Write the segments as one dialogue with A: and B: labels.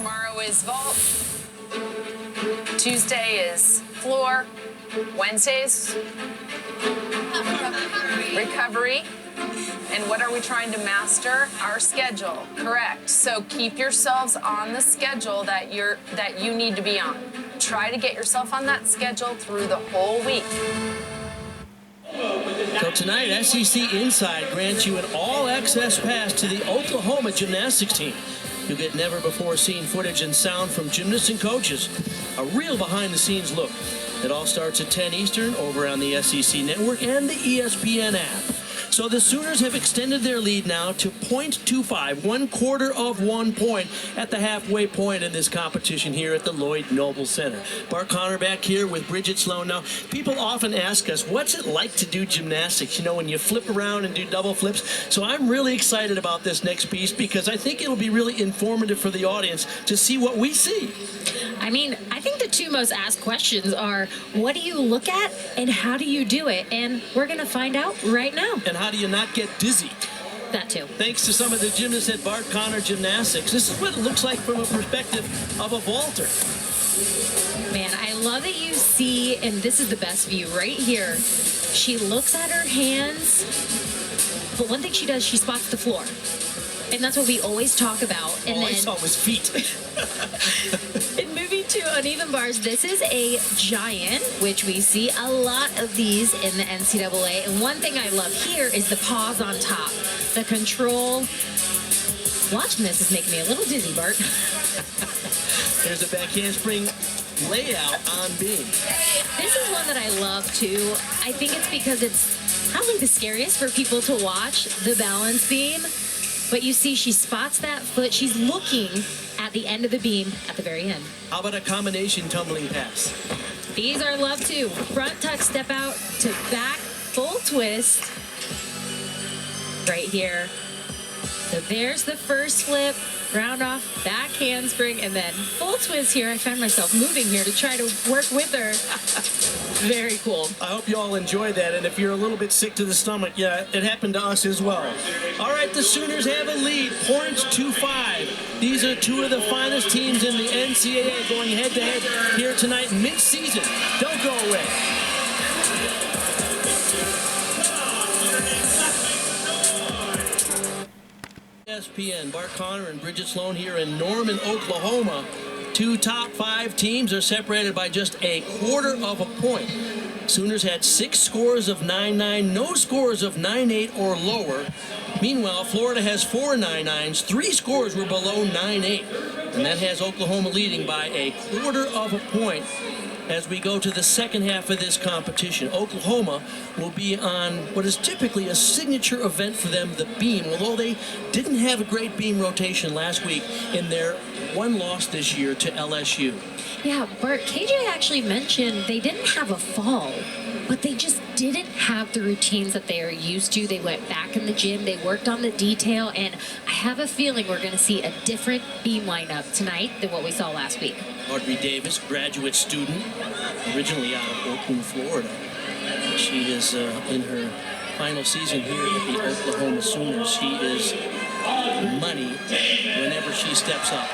A: Tomorrow is vault. Tuesday is floor. Wednesdays, recovery. And what are we trying to master? Our schedule. Correct. So keep yourselves on the schedule that you need to be on. Try to get yourself on that schedule through the whole week.
B: So tonight, SEC Inside grants you an all-access pass to the Oklahoma gymnastics team. You'll get never-before-seen footage and sound from gymnasts and coaches. A real behind-the-scenes look. It all starts at 10 Eastern over on the SEC Network and the ESPN app. So the Sooners have extended their lead now to .25, 1/4 of 1 point at the halfway point in this competition here at the Lloyd Noble Center. Bart Connor back here with Bridget Sloan. Now, people often ask us, what's it like to do gymnastics? You know, when you flip around and do double flips. So I'm really excited about this next piece because I think it'll be really informative for the audience to see what we see.
C: I mean, I think the two most asked questions are, what do you look at and how do you do it? And we're going to find out right now.
B: And how do you not get dizzy?
C: That too.
B: Thanks to some of the gymnasts at Bart Connor Gymnastics. This is what it looks like from a perspective of a vaulter.
C: Man, I love that you see, and this is the best view right here. She looks at her hands, but one thing she does, she spots the floor. And that's what we always talk about. And
B: all I saw was feet.
C: And moving to uneven bars, this is a giant, which we see a lot of these in the NCAA. And one thing I love here is the pause on top. The control. Watching this is making me a little dizzy, Bart.
B: There's a back handspring layout on beam.
C: This is one that I love, too. I think it's because it's probably the scariest for people to watch, the balance beam. But you see, she spots that foot. She's looking at the end of the beam at the very end.
B: How about a combination tumbling pass?
C: These are love, too. Front tuck, step out to back, full twist. Right here. So there's the first flip, round off, back handspring, and then full twist here. I found myself moving here to try to work with her. Very cool.
B: I hope you all enjoy that, and if you're a little bit sick to the stomach, yeah, it happened to us as well. All right, the Sooners have a lead, .25. These are two of the finest teams in the NCAA going head-to-head here tonight, mid-season. Don't go away. ESPN, Bart Connor and Bridget Sloan here in Norman, Oklahoma. Two top 5 teams are separated by just a quarter of a point. Sooners had 6 scores of 9-9, no scores of 9-8 or lower. Meanwhile, Florida has 4 9-9s, 3 scores were below 9-8. And that has Oklahoma leading by a quarter of a point as we go to the second half of this competition. Oklahoma will be on what is typically a signature event for them, the beam, although they didn't have a great beam rotation last week in their one loss this year to LSU.
C: Yeah, Bart, KJ actually mentioned they didn't have a fall, but they just didn't have the routines that they are used to. They went back in the gym, they worked on the detail, and I have a feeling we're going to see a different beam lineup tonight than what we saw last week.
B: Audrey Davis, graduate student, originally out of Oakland, Florida. She is in her final season here with the Oklahoma Sooners. She is money whenever she steps up.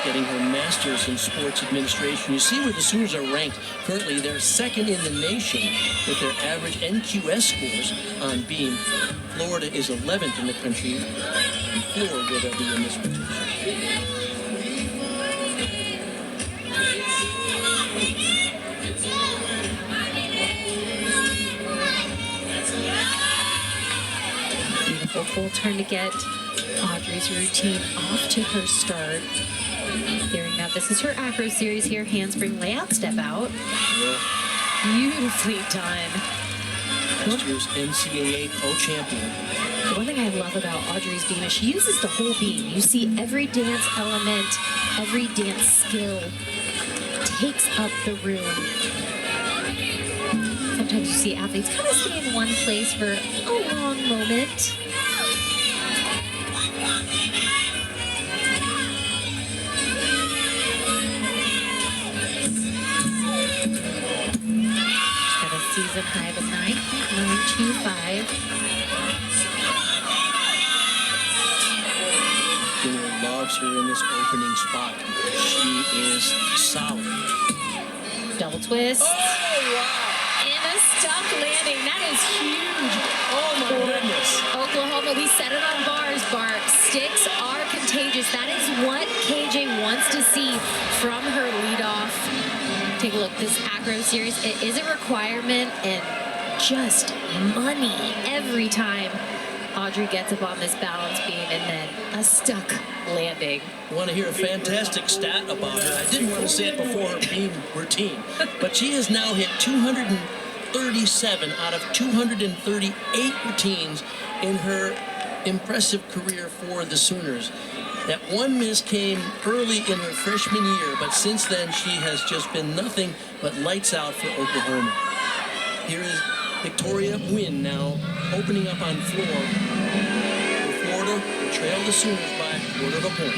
B: Getting her master's in sports administration. You see where the Sooners are ranked. Currently, they're second in the nation with their average NQS scores on beam. Florida is 11th in the country. And floor will they be in this rotation.
C: Beautiful full turn to get Audrey's routine off to her start. Here now, this is her acro series here, handspring layout, step out.
B: Yeah.
C: Beautifully done.
B: Last year's NCAA co-champion.
C: One thing I love about Audrey's beam is she uses the whole beam. You see every dance element, every dance skill takes up the room. Sometimes you see athletes kind of stay in one place for a long moment. Season high of 9.925.
B: loves her in this opening spot. She is solid.
C: Double twist.
B: Oh, wow.
C: And a stuck landing. That is huge.
B: Oh, my goodness.
C: Oklahoma, we set it on bars, Bart. Sticks are contagious. That is what KJ wants to see from her leadoff. Take a look. This acro series, it is a requirement and just money every time Audrey gets up on this balance beam and then a stuck landing.
B: I want to hear a fantastic stat about her. I didn't want to say it before her beam routine, but she has now hit 237 out of 238 routines in her impressive career for the Sooners. That one miss came early in her freshman year, but since then she has just been nothing but lights out for Oklahoma. Here is Victoria Wynn now opening up on floor. Florida will trail the Sooners by a quarter of a point.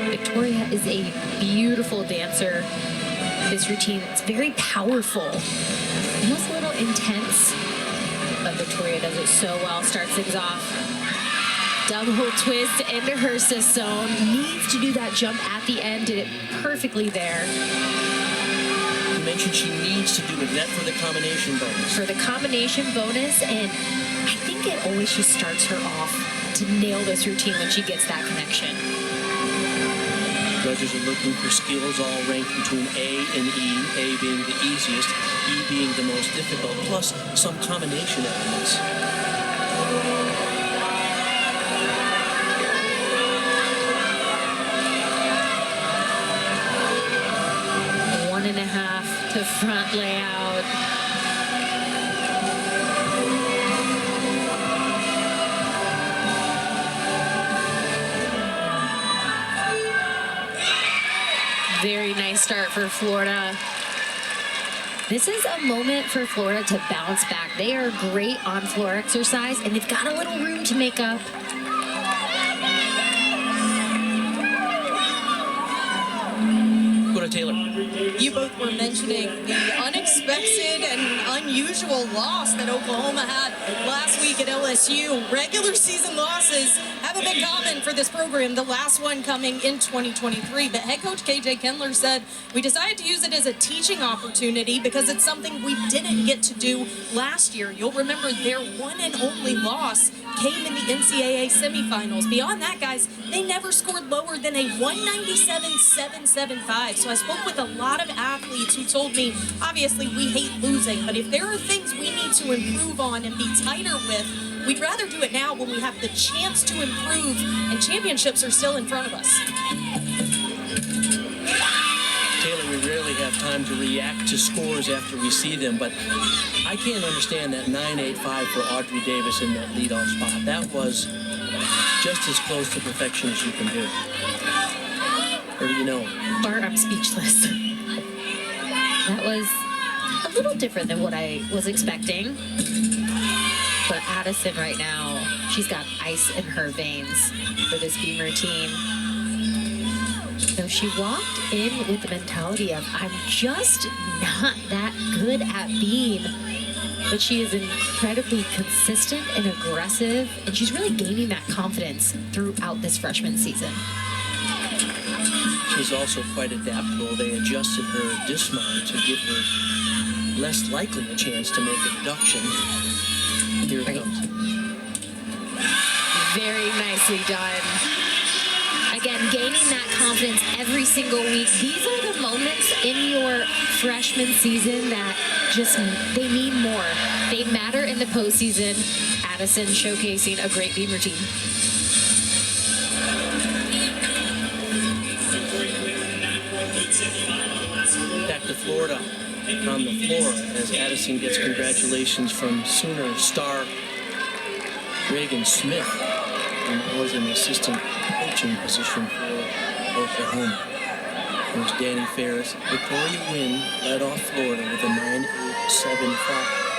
C: Victoria is a beautiful dancer. This routine, it's very powerful, almost a little intense, but Victoria does it so well. Starts things off. Double twist into her zone. Needs to do that jump at the end. Did it perfectly there.
B: You mentioned she needs to do it. That for the combination bonus.
C: For the combination bonus, and I think it always just starts her off to nail this routine when she gets that connection.
B: Judges are looking for skills all ranked between A and E, A being the easiest, E being the most difficult, plus some combination elements.
C: One and a half to front layout. Very nice start for Florida. This is a moment for Florida to bounce back. They are great on floor exercise, and they've got a little room to make up.
B: Go to Taylor.
D: You both were mentioning the unexpected and unusual loss that Oklahoma had last week at LSU. Regular season losses haven't been common for this program, the last one coming in 2023. But head coach KJ Kendler said, we decided to use it as a teaching opportunity because it's something we didn't get to do last year. You'll remember their one and only loss came in the NCAA semifinals. Beyond that, guys, they never scored lower than a 197.775. So I spoke with a lot of athletes who told me, obviously, we hate losing, but if there are things we need to improve on and be tighter with, we'd rather do it now when we have the chance to improve, and championships are still in front of us.
B: Taylor, we rarely have time to react to scores after we see them, but I can't understand that 9.85 for Audrey Davis in that leadoff spot. That was just as close to perfection as you can do. Or do you know?
C: Bart, I'm speechless. That was a little different than what I was expecting. But Addison right now, she's got ice in her veins for this beam routine. So she walked in with the mentality of, I'm just not that good at beam. But she is incredibly consistent and aggressive, and she's really gaining that confidence throughout this freshman season.
B: She's also quite adaptable. They adjusted her dismount to give her less likely a chance to make a deduction. Here it comes.
C: Very nicely done. Again, gaining that confidence every single week. These are the moments in your freshman season that just, they mean more. They matter in the postseason. Addison showcasing a great beam routine.
B: Back to Florida on the floor as Addison gets congratulations from Sooner star Reagan Smith, who was in the assistant coaching position for Oklahoma. There's Danny Ferris. Victoria Wynn led off Florida with a 9.875.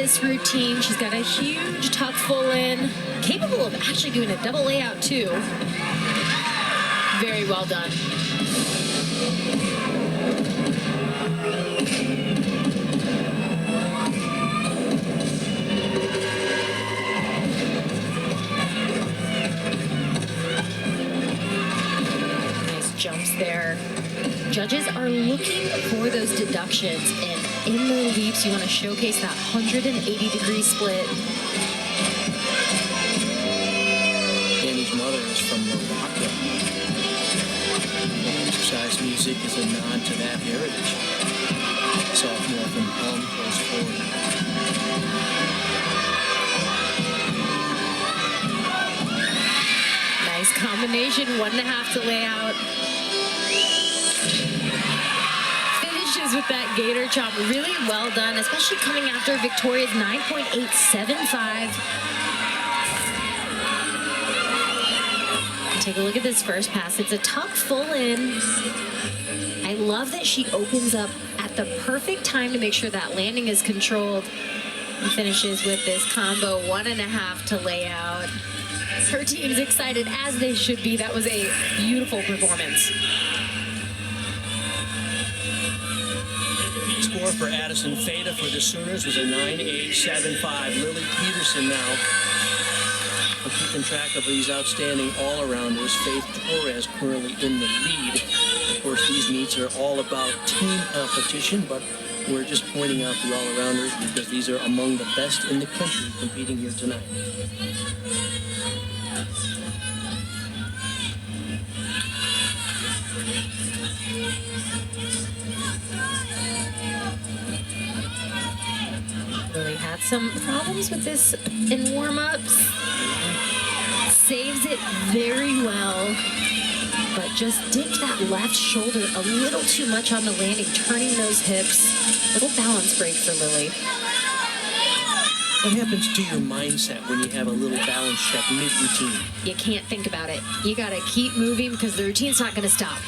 C: this routine. She's got a huge tuck full in, capable of actually doing a double layout too. Very well done. Nice jumps there. Judges are looking for those deductions, and in the leaps, you want to showcase that 180-degree split.
B: Danny's mother is from Morocco. Exercise music is a nod to that heritage. Sophomore from Palm Coast, Florida.
C: Nice combination, 1.5 to lay out. Finishes with that gator chop, really well done, especially coming after Victoria's 9.875. Take a look at this first pass. It's a tuck full in. I love that she opens up at the perfect time to make sure that landing is controlled. And finishes with this combo, 1.5 to lay out. Her team's excited, as they should be. That was a beautiful performance.
B: Score for Addison Feta for the Sooners was a 9.875. Lily Peterson now. We're keeping track of these outstanding all-arounders. Faith Torres currently in the lead. Of course, these meets are all about team competition, but we're just pointing out the all-arounders because these are among the best in the country competing here tonight.
C: Really had some problems with this in warm-ups. Saves it very well, but just dipped that left shoulder a little too much on the landing, turning those hips. Little balance break for Lily.
B: What happens to your mindset when you have a little balance check mid-routine?
C: You can't think about it. You gotta keep moving because the routine's not gonna stop.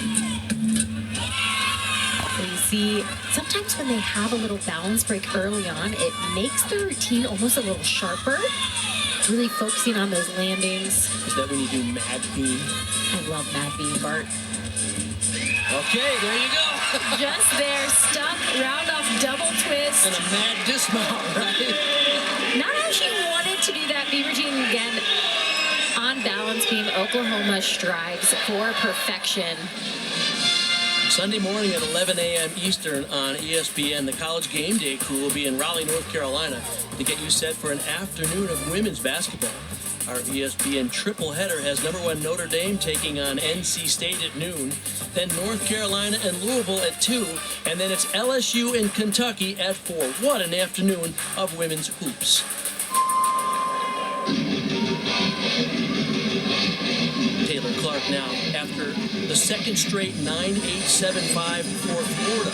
C: So you see, sometimes when they have a little balance break early on, it makes the routine almost a little sharper. Really focusing on those landings.
B: Is that when you do mad beam?
C: I love mad beam, Bart.
B: Okay, there you go.
C: Just there, stuck, round off double twist.
B: And a mad dismount, right?
C: Not how she wanted to do that beam routine again. On balance beam, Oklahoma strives for perfection.
B: Sunday morning at 11 a.m. Eastern on ESPN, the College Game Day crew will be in Raleigh, North Carolina to get you set for an afternoon of women's basketball. Our ESPN triple header has #1 Notre Dame taking on NC State at noon, then North Carolina and Louisville at 2, and then it's LSU and Kentucky at 4. What an afternoon of women's hoops. Taylor Clark now after the second straight 9.875 for Florida.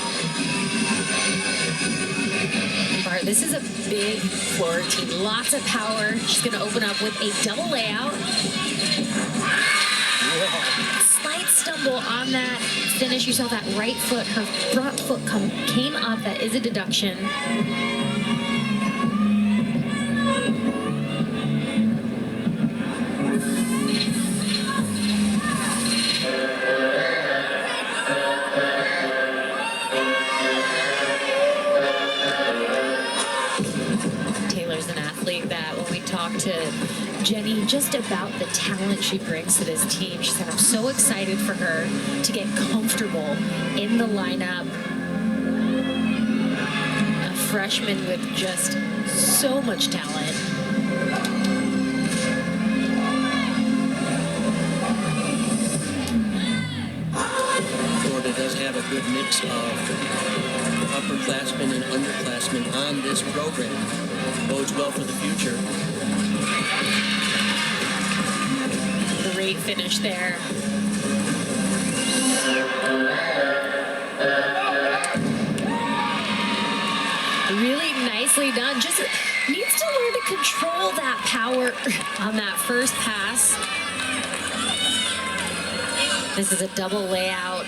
C: Bart, this is a big floor routine. Lots of power. She's going to open up with a double layout.
B: Whoa.
C: Slight stumble on that finish. You saw that right foot, her front foot came up. That is a deduction. To Jenny just about the talent she brings to this team. She said, I'm so excited for her to get comfortable in the lineup. A freshman with just so much talent.
B: Florida does have a good mix of upperclassmen and underclassmen on this program. Bodes well for the future.
C: Great finish there. Really nicely done. Just needs to learn to control that power on that first pass. This is a double layout.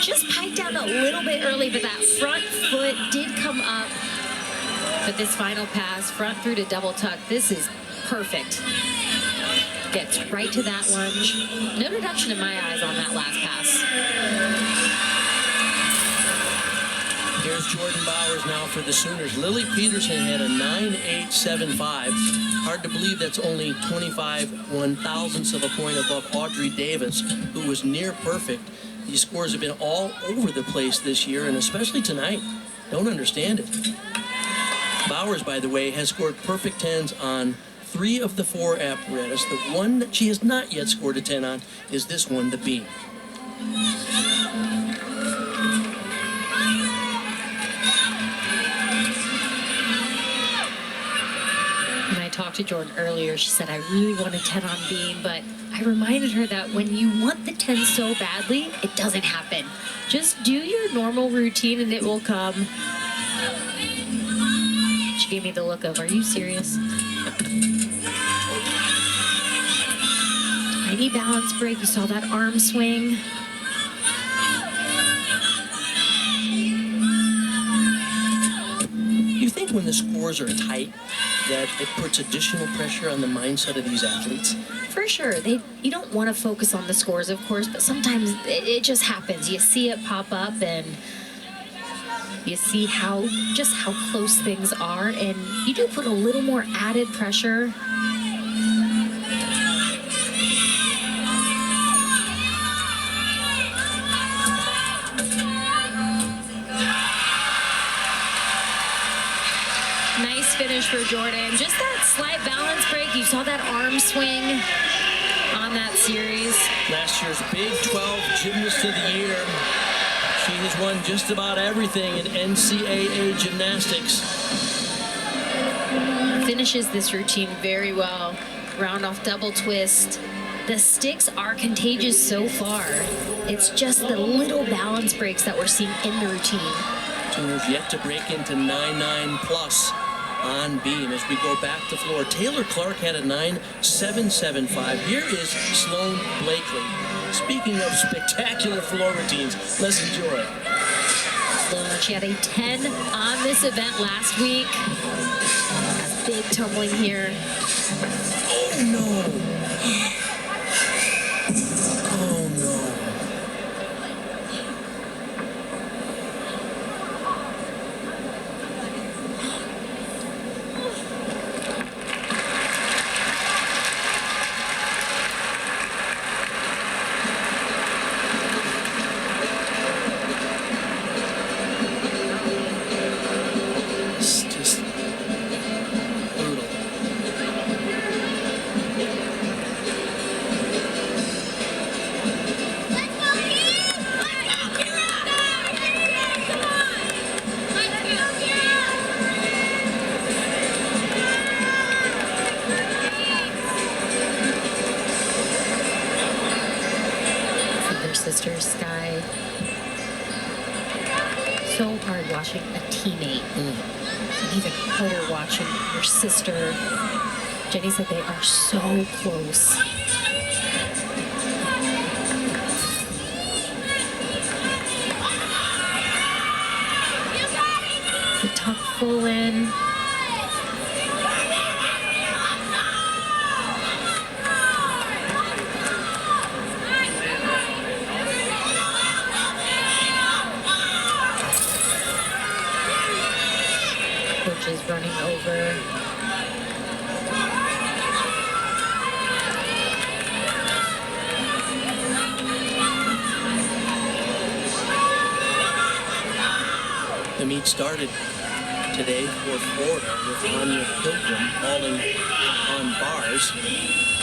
C: Just piped down a little bit early, but that front foot did come up. But this final pass, front through to double tuck, this is perfect. Gets right to that lunge. No deduction in my eyes on that last pass.
B: Here's Jordan Bowers now for the Sooners. Lily Peterson had a 9.875. Hard to believe that's only 25 one-thousandths of a point above Audrey Davis, who was near perfect. These scores have been all over the place this year, and especially tonight. Don't understand it. Bowers, by the way, has scored perfect 10s on 3 of the 4 apparatus. The one that she has not yet scored a 10 on is this one, the beam.
C: When I talked to Jordan earlier, she said, I really want a 10 on beam, but I reminded her that when you want the 10 so badly, it doesn't happen. Just do your normal routine and it will come. She gave me the look of, are you serious? Tiny balance break. You saw that arm swing.
B: You think when the scores are tight that it puts additional pressure on the mindset of these athletes?
C: For sure. You don't want to focus on the scores, of course, but sometimes it just happens. You see it pop up and you see how close things are, and you do put a little more added pressure. Nice finish for Jordan. Just that slight balance break. You saw that arm swing on that series.
B: Last year's Big 12 Gymnast of the Year. She has won just about everything in NCAA gymnastics.
C: Finishes this routine very well. Round off double twist. The sticks are contagious so far. It's just the little balance breaks that we're seeing in the routine.
B: Sooners yet to break into 9.9 plus on beam as we go back to floor. Taylor Clark had a 9.775. Here is Sloane Blakely. Speaking of spectacular floor routines, let's enjoy it.
C: Sloane, she had a 10 on this event last week. A big tumbling here.
B: Oh no! Oh no! It's just brutal.
C: Her sister, Sky. So hard watching a teammate. And even harder watching your sister. Jenny said they are so close. The tuck full in. Coach is running over.
B: The meet started today for Florida with Anya Pilgrim falling on bars.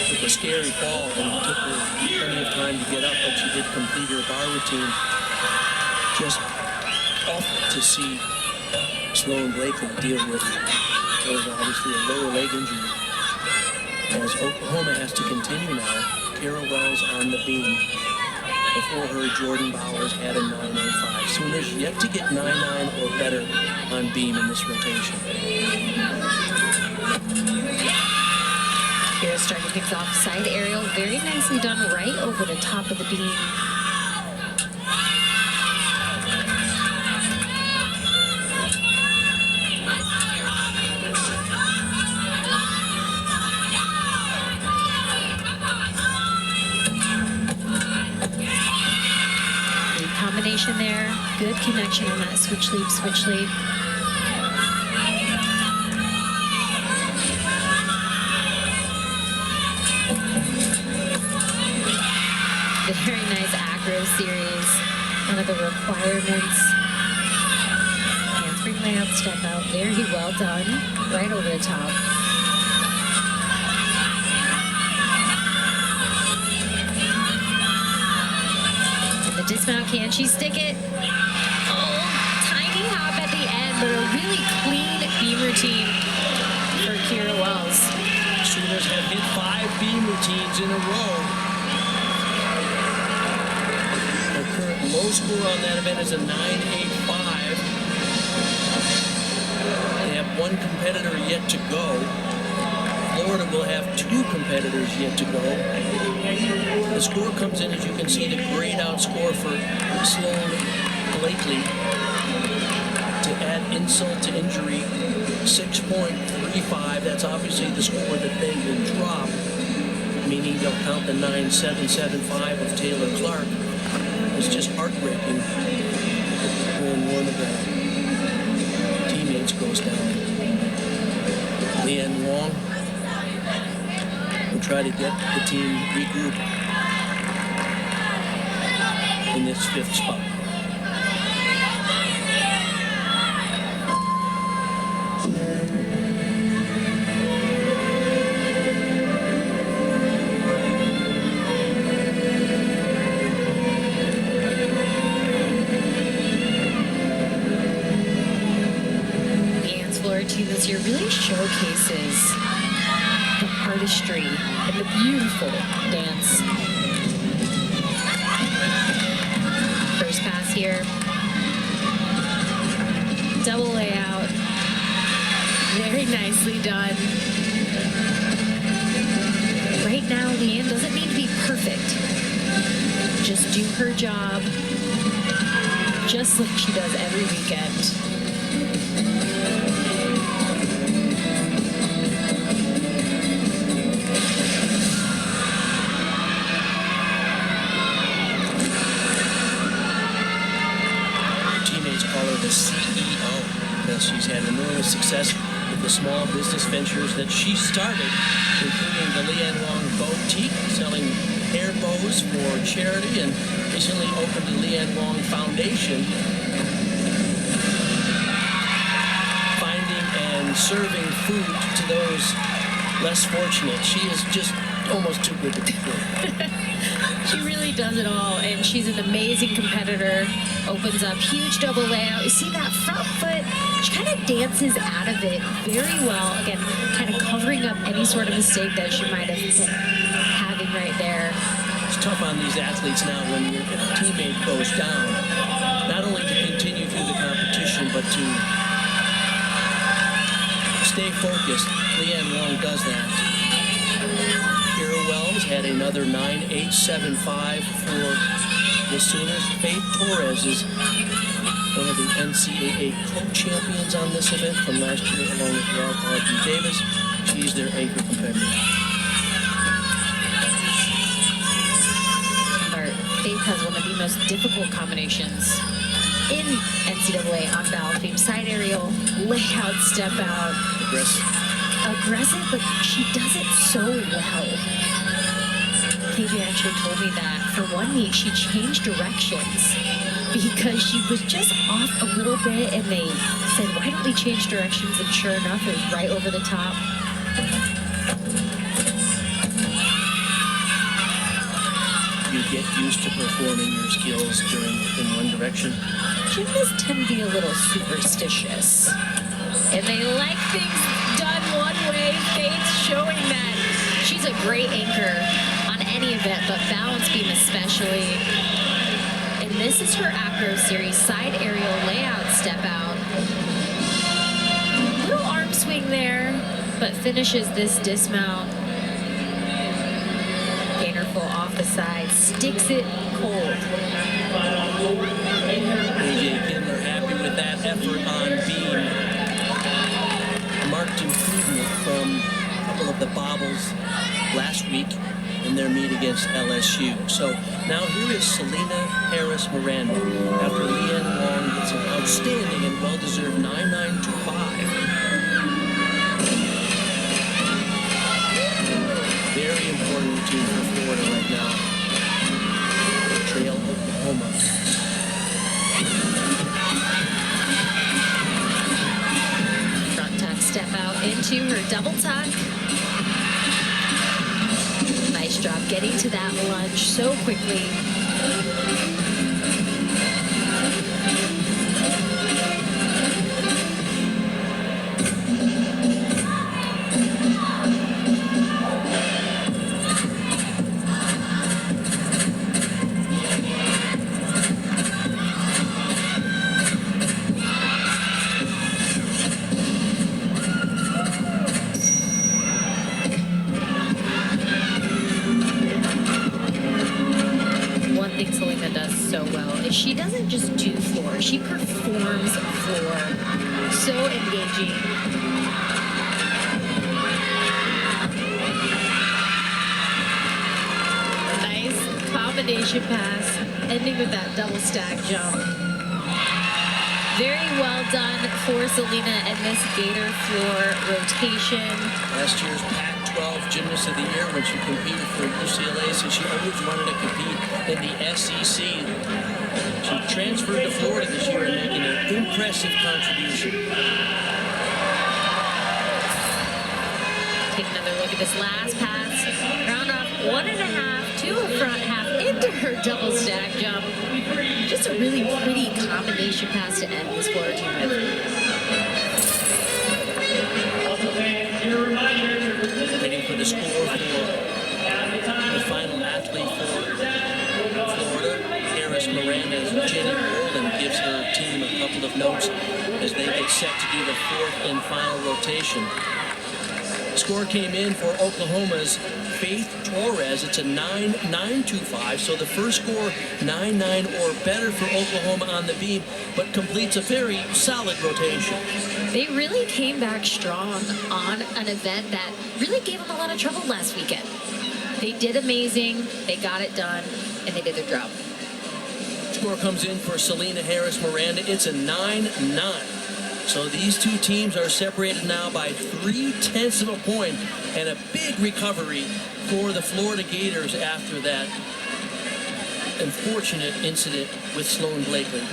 B: Took a scary fall and it took her plenty of time to get up, but she did complete her bar routine. Just awful to see Sloane Blakely deal with what was obviously a lower leg injury. As Oklahoma has to continue now, Tara Wells on the beam. Before her, Jordan Bowers had a 9.05. Sooners yet to get 9.9 or better on beam in this rotation.
C: Here starting things off side aerial. Very nicely done right over the top of the beam. coordination there. Good connection on that switch leap, switch leap. Very nice acro series. One of the requirements. Handspring layup, step out. Very well done. Right over the top. And the dismount, can she stick it? Oh, tiny hop at the end, but a really clean beam routine for Kira Wells.
B: Sooners have hit 5 beam routines in a row. Current low score on that event is a 9.85. They have 1 competitor yet to go. Florida will have 2 competitors yet to go. The score comes in, as you can see, the grade out score for Sloan Blakely. To add insult to injury, 6.35. That's obviously the score that they will drop, meaning they'll count the 9.775 of Taylor Clark. It's just heartbreaking when one of the teammates goes down. Leanne Wong will try to get the team regrouped in this 5th spot.
C: Team this year really showcases the artistry and the beautiful dance. First pass here. Double layout. Very nicely done. Right now, Leanne doesn't need to be perfect. Just do her job, just like she does every weekend.
B: The CEO, because she's had enormous success with the small business ventures that she started, including the Leanne Wong Boutique, selling hair bows for charity, and recently opened the Leanne Wong Foundation, finding and serving food to those less fortunate. She is just almost too good to be true.
C: She really does it all, and she's an amazing competitor. Opens up, huge double layout. You see that front foot? She kind of dances out of it very well. Again, kind of covering up any sort of mistake that she might have been having right there.
B: It's tough on these athletes now when your teammate goes down. Not only to continue through the competition, but to stay focused. Leanne Wong does that. Kira Wells had another 9.875 for the Sooners. Faith Torres is one of the NCAA co-champions on this event from last year, along with Ralph Audrey Davis. She's their anchor competitor.
C: Faith has one of the most difficult combinations in NCAA on balance beam. Side aerial, layout, step out. Aggressive, but she does it so well. KJ actually told me that for one meet she changed directions because she was just off a little bit, and they said, why don't we change directions? And sure enough, it was right over the top.
B: You get used to performing your skills in one direction.
C: Gymnasts tend to be a little superstitious, and they like things done one way. Faith showing that she's a great anchor on any event, but balance beam especially. And this is her acro series, side aerial layout step out. Little arm swing there, but finishes this dismount. Gainer full off the side, sticks it cold.
B: AJ Kindler happy with that effort on beam. Marked improvement from a couple of the bobbles last week, and their meet against LSU. So now here is Selena Harris-Miranda after Leanne Long gets an outstanding and well-deserved 9.925. Very important routine for Florida right now. Trail Oklahoma.
C: Front tuck step out into her double tuck. Nice job getting to that lunge so quickly. She doesn't just do floor, she performs floor. So engaging. Nice combination pass, ending with that double stack jump. Very well done for Selena and this Gator floor rotation.
B: Last year's Pac-12 Gymnast of the Year when she competed for UCLA, so she always wanted to compete in the SEC. She transferred to Florida this year and making an impressive contribution.
C: Take another look at this last pass. Round off 1.5 to a front half into her double stack jump. Just a really pretty combination pass to end this floor team with.
B: Waiting for the score for the final athlete for Florida. Harris-Miranda as Jenny Bolden gives her team a couple of notes as they get set to do the fourth and final rotation. The score came in for Oklahoma's Faith Torres. It's a 9.925, so the first score 9.9 or better for Oklahoma on the beam, but completes a very solid rotation.
C: They really came back strong on an event that really gave them a lot of trouble last weekend. They did amazing, they got it done, and they did their job.
B: Score comes in for Selena Harris-Miranda. It's a 9.9. So these two teams are separated now by 0.3 of a point, and a big recovery for the Florida Gators after that unfortunate incident with Sloan Blakely,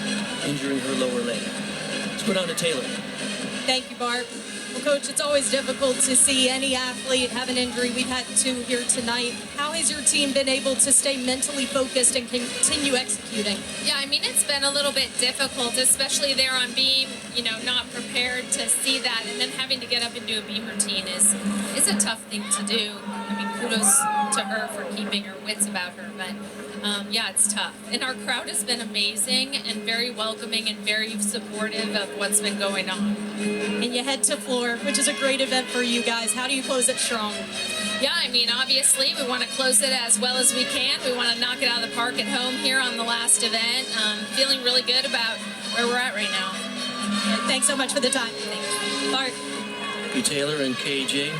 B: injuring her lower leg. Let's go down to Taylor.
D: Thank you, Bart. Well, Coach, it's always difficult to see any athlete have an injury. We've had two here tonight. How has your team been able to stay mentally focused and continue executing?
E: Yeah, I mean, it's been a little bit difficult, especially there on beam, not prepared to see that, and then having to get up and do a beam routine is a tough thing to do. I mean, kudos to her for keeping her wits about her, but yeah, it's tough. And our crowd has been amazing and very welcoming and very supportive of what's been going on.
D: And you head to floor, which is a great event for you guys. How do you close it strong?
E: Yeah, I mean, obviously, we want to close it as well as we can. We want to knock it out of the park at home here on the last event. Feeling really good about where we're at right now.
D: Okay, thanks so much for the time. Thanks. Bart.
B: Thank you, Taylor and KJ.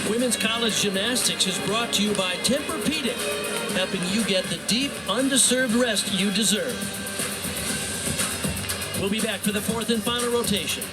B: Women's College Gymnastics is brought to you by Tempur-Pedic, helping you get the deep, undisturbed rest you deserve. We'll be back for the fourth and final rotation.